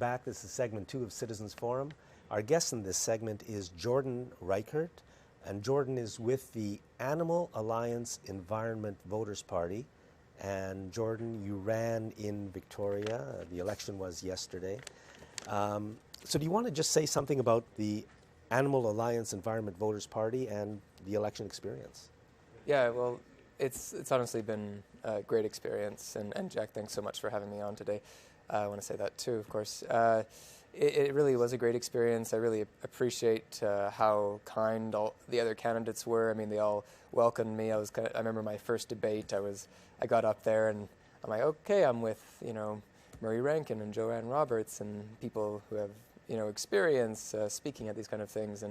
back. This is segment 2 of Citizens Forum. Our guest in this segment is Jordan Reichert, and Jordan is with the Animal Alliance Environment Voters Party. And Jordan, you ran in Victoria. The election was yesterday. So do you want to just say something about the Animal Alliance Environment Voters Party and the election experience? Yeah, well, it's honestly been a great experience, and Jack, thanks so much for having me on today. I want to say that too, of course. It really was a great experience. I really appreciate how kind all the other candidates were. I mean, they all welcomed me. I remember my first debate. I got up there and I'm like, okay, I'm with Murray Rankin and Joanne Roberts and people who have experience speaking at these kind of things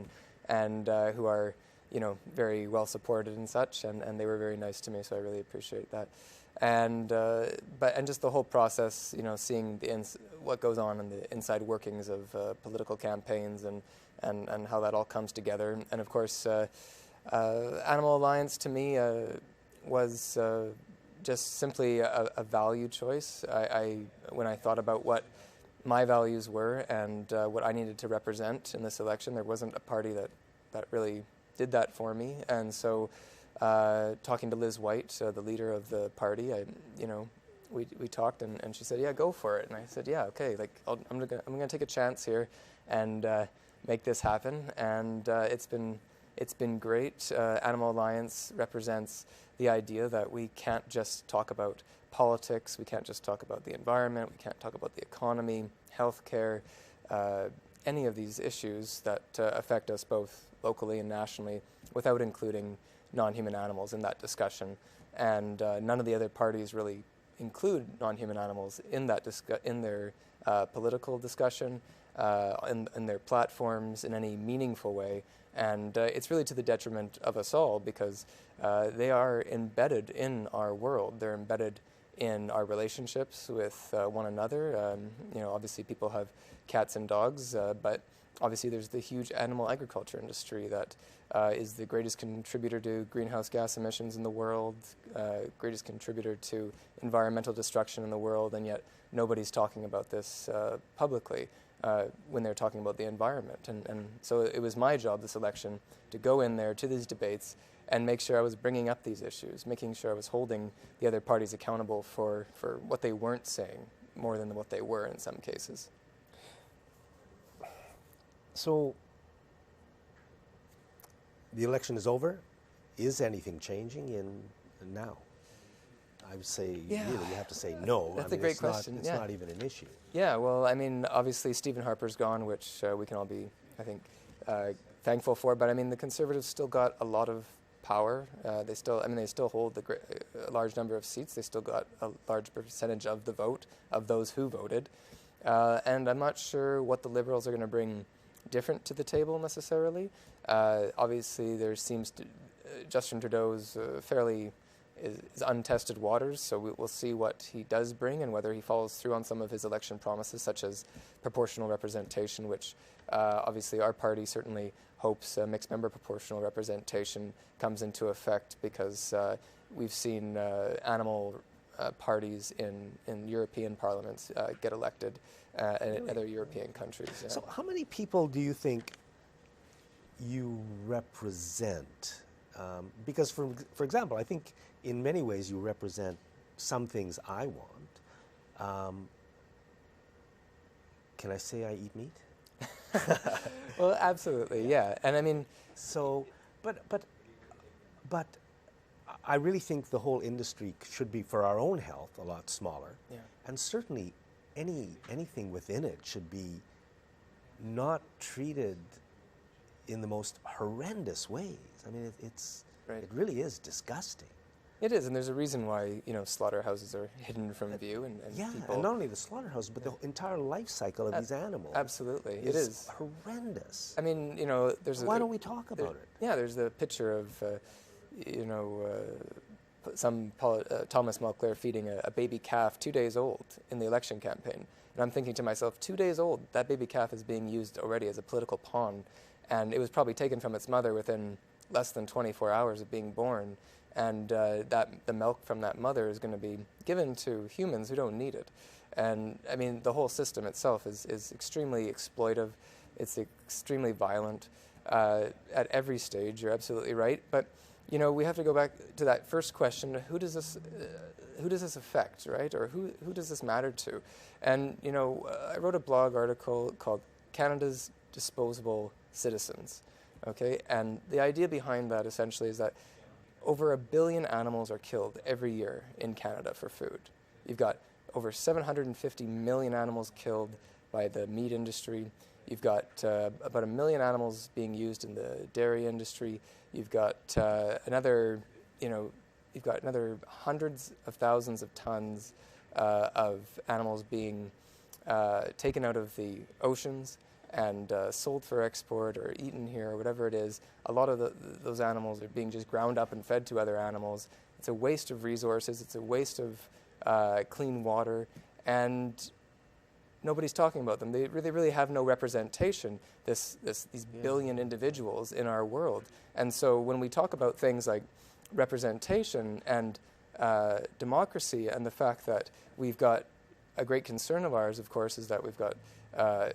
and who are very well supported and such. And they were very nice to me, so I really appreciate that. And just the whole process, seeing what goes on in the inside workings of political campaigns and how that all comes together. And of course, Animal Alliance to me was just simply a value choice. When I thought about what my values were and what I needed to represent in this election, there wasn't a party that really did that for me. And so talking to Liz White, the leader of the party, we talked and she said, yeah, go for it. And I said, yeah, okay, I'm gonna take a chance here and make this happen. And it's been great. Animal Alliance represents the idea that we can't just talk about politics, we can't just talk about the environment, we can't talk about the economy, healthcare, any of these issues that affect us both locally and nationally without including non-human animals in that discussion. And none of the other parties really include non-human animals in that in their political discussion, in their platforms in any meaningful way. And it's really to the detriment of us all because they are embedded in our world. They're embedded in our relationships with one another. Obviously people have cats and dogs, but obviously there's the huge animal agriculture industry that is the greatest contributor to greenhouse gas emissions in the world, greatest contributor to environmental destruction in the world, and yet nobody's talking about this publicly when they're talking about the environment. And so it was my job this election to go in there to these debates and make sure I was bringing up these issues, making sure I was holding the other parties accountable for what they weren't saying more than what they were in some cases. So the election is over. Is anything changing in now? I would say, yeah. Really, you have to say no. That's a great question. It's not even an issue. Yeah, well, I mean, obviously Stephen Harper's gone, which we can all be, I think, thankful for. But I mean, the Conservatives still got a lot of power. They still hold a large number of seats. They still got a large percentage of the vote of those who voted. And I'm not sure what the Liberals are going to bring different to the table necessarily. Obviously, there seems to Justin Trudeau's fairly is untested waters, so we'll see what he does bring and whether he follows through on some of his election promises, such as proportional representation, which obviously our party certainly hopes mixed member proportional representation comes into effect because we've seen animal parties in European parliaments get elected in other European countries. Yeah. So how many people do you think you represent? Because, for example, I think in many ways you represent some things I want. Can I say I eat meat? Well, absolutely, yeah. And I mean, so, but I really think the whole industry should be, for our own health, a lot smaller. Yeah. And certainly anything within it should be not treated in the most horrendous ways. I mean, it really is disgusting. It is, and there's a reason why slaughterhouses are hidden from view, and yeah, people, and not only the slaughterhouse, but the entire life cycle of these animals. Absolutely, it is horrendous. I mean, there's. Why don't we talk about it? Yeah, there's the picture of, Thomas Mulcair feeding a baby calf 2 days old in the election campaign, and I'm thinking to myself, 2 days old, that baby calf is being used already as a political pawn, and it was probably taken from its mother within less than 24 hours of being born. and the milk from that mother is going to be given to humans who don't need it. And I mean, the whole system itself is extremely exploitive. It's extremely violent at every stage. You're absolutely right. But you know, we have to go back to that first question: who does this affect, right? Or who does this matter to? And you know, I wrote a blog article called "Canada's Disposable Citizens." Okay, and the idea behind that essentially is that over 1 billion animals are killed every year in Canada for food. You've got over 750 million animals killed by the meat industry. You've got about 1 million animals being used in the dairy industry. You've got another hundreds of thousands of tons of animals being taken out of the oceans and sold for export or eaten here or whatever it is. A lot of those animals are being just ground up and fed to other animals. It's a waste of resources. It's a waste of clean water, and nobody's talking about them. They really have no representation, these billion individuals in our world. And so when we talk about things like representation and democracy, and the fact that we've got a great concern of ours, of course, is that we've got the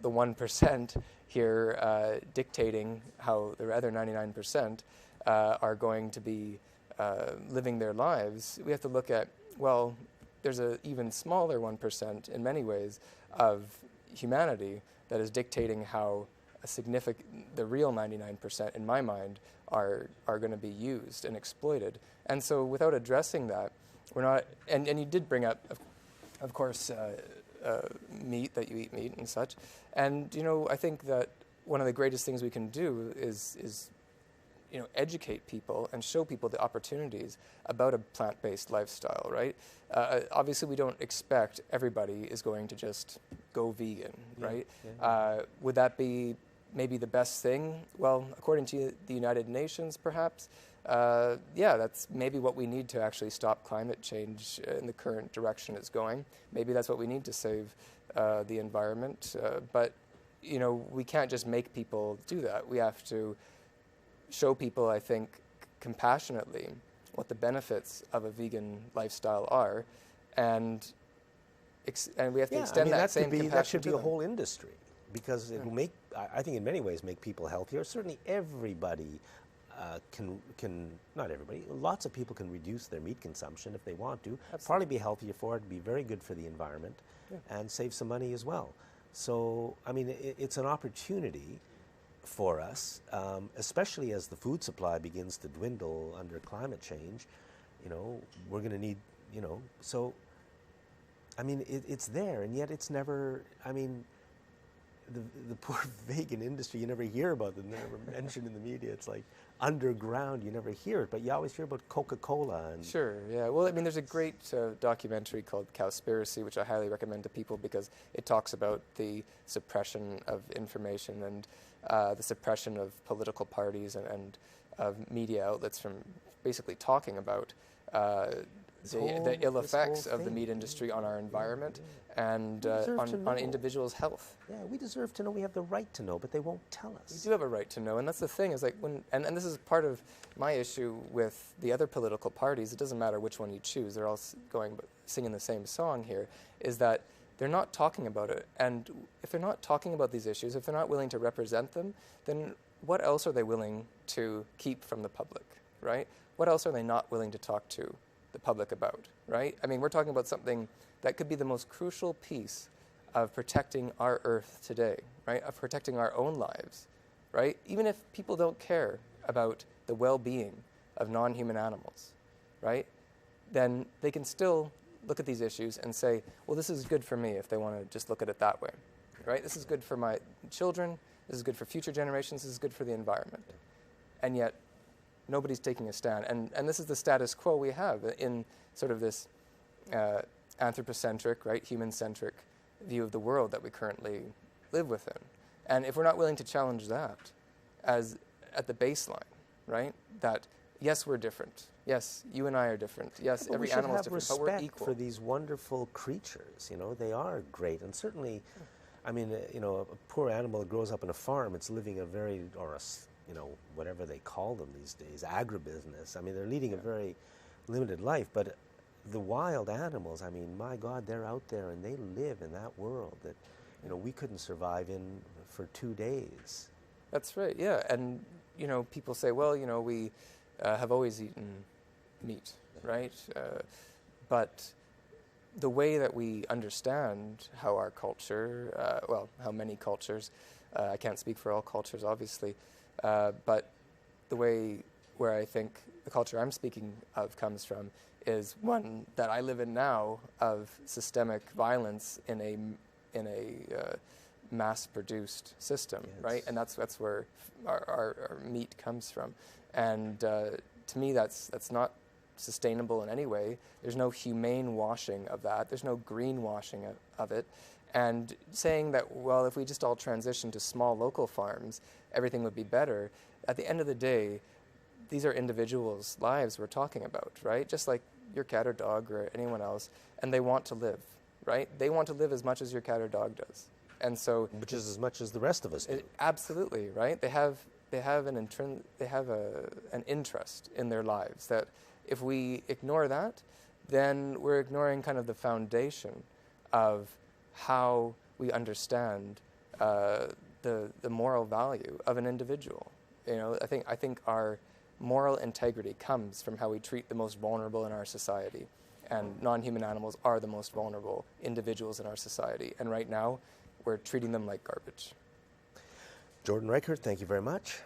1% here dictating how the other 99% are going to be living their lives. We have to look at, well, there's an even smaller 1% in many ways of humanity that is dictating how the real 99% in my mind are going to be used and exploited. And so without addressing that, we're not, and you did bring up, of course, meat, that you eat meat and such. And, you know, I think that one of the greatest things we can do is you know, educate people and show people the opportunities about a plant-based lifestyle, right? Obviously, we don't expect everybody is going to just go vegan, right? Yeah. Would that be maybe the best thing? Well, according to the United Nations, perhaps, yeah, that's maybe what we need to actually stop climate change in the current direction it's going. Maybe that's what we need to save the environment. But, you know, we can't just make people do that. We have to show people, I think, compassionately what the benefits of a vegan lifestyle are, and we have to extend that same compassion. That should be a whole industry, because it will make, I think in many ways, make people healthier. Certainly everybody can, not everybody, lots of people can reduce their meat consumption if they want to. Absolutely. Probably be healthier for it, be very good for the environment, and save some money as well. So, I mean, it's an opportunity for us, especially as the food supply begins to dwindle under climate change. You know, we're going to need, you know, so, I mean, it's there, and yet it's never, I mean, the poor vegan industry, you never hear about them, they're never mentioned in the media. It's like underground, you never hear it, but you always hear about Coca-Cola. And sure, yeah. Well, I mean, there's a great documentary called Cowspiracy, which I highly recommend to people because it talks about the suppression of information and the suppression of political parties and of media outlets from basically talking about the ill effects of the meat industry on our environment and on individuals' health. Yeah, we deserve to know. We have the right to know, but they won't tell us. We do have a right to know, and that's the thing. Is like and this is part of my issue with the other political parties. It doesn't matter which one you choose; they're all singing the same song here. Is that they're not talking about it, and if they're not talking about these issues, if they're not willing to represent them, then what else are they willing to keep from the public, right? What else are they not willing to talk to the public about, right? I mean, we're talking about something that could be the most crucial piece of protecting our Earth today, right? Of protecting our own lives, right? Even if people don't care about the well-being of non-human animals, right? Then they can still look at these issues and say, well, this is good for me if they want to just look at it that way, right? This is good for my children. This is good for future generations. This is good for the environment. And yet, nobody's taking a stand. And this is the status quo we have in sort of this anthropocentric, right, human-centric view of the world that we currently live within. And if we're not willing to challenge that as at the baseline, right, that yes, we're different. Yes, you and I are different. Yes, every animal is different, but we're equal. We should have respect for these wonderful creatures. You know, they are great. And certainly, I mean, you know, a poor animal that grows up in a farm, it's living a very, or a you know, whatever they call them these days, agribusiness. I mean, they're leading a very limited life, but the wild animals, I mean, my God, they're out there and they live in that world that, you know, we couldn't survive in for 2 days. That's right, yeah. And, you know, people say, well, you know, we have always eaten meat, right? But the way that we understand how our culture, well, how many cultures, I can't speak for all cultures, obviously, but the way where I think the culture I'm speaking of comes from is one that I live in now of systemic violence in a mass-produced system, right? And that's where our meat comes from. And to me, that's not sustainable in any way. There's no humane washing of that. There's no green washing of it. And saying that, well, if we just all transition to small local farms, everything would be better. At the end of the day, these are individuals' lives we're talking about, right? Just like your cat or dog or anyone else, and they want to live, right? They want to live as much as your cat or dog does. And so, which is as much as the rest of us do. Absolutely, right? They have an interest in their lives that if we ignore that, then we're ignoring kind of the foundation of how we understand the moral value of an individual. You know, I think our moral integrity comes from how we treat the most vulnerable in our society, and non-human animals are the most vulnerable individuals in our society. And right now, we're treating them like garbage. Jordan Reichert, thank you very much.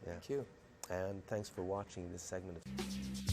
Thank you. And thanks for watching this segment of